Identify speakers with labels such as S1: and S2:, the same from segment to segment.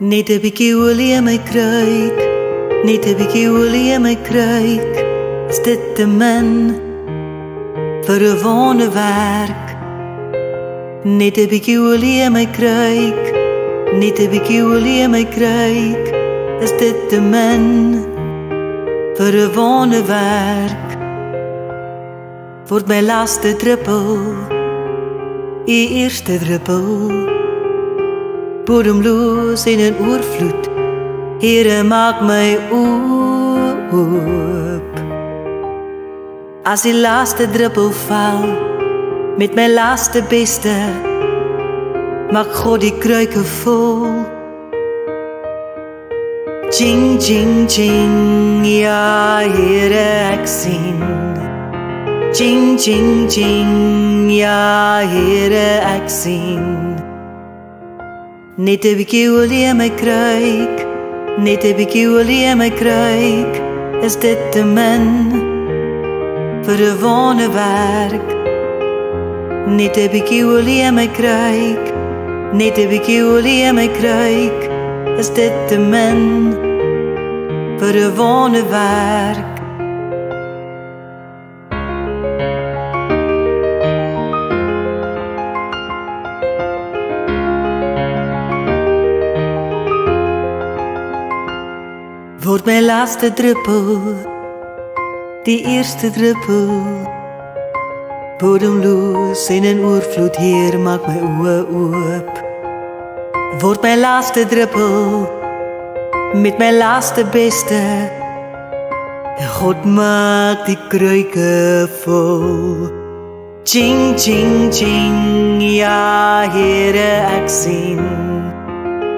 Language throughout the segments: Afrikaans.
S1: Net 'n bietjie olie in my kruik, net 'n bietjie olie in my kruik. Is dit te min vir 'n wonderwerk? Net 'n bietjie olie in my kruik, net 'n bietjie olie in my kruik. Is dit te min vir 'n wonderwerk? Word my laaste druppel, die eerste druppel, bodemloos in 'n oorvloed. Here, maak my oop. As die laaste druppel val, met my laaste beste, maak God die kruike vol. Ching, ching, ching, ja, Here, ek sien. Ching, ching, ching, ja, Here, ek sien. Net 'n bietjie olie in my kruik, net 'n bietjie olie in my kruik. Is dit te min vir 'n wonderwerk? Net 'n bietjie olie in my kruik, net 'n bietjie olie in my kruik. Is dit te min vir 'n wonderwerk? Word my laaste druppel, die eerste druppel, bodemloos in 'n oorvloed. Heer, maak my oë oop. Word my laaste druppel, met my laaste beste. God, maak die kruike vol. Ching, ching, ching, ja, Here, ek sien.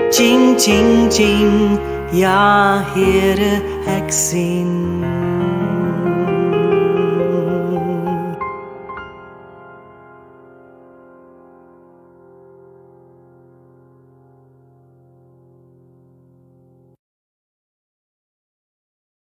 S1: Ching, ching, ching, ja, Here, ek sien.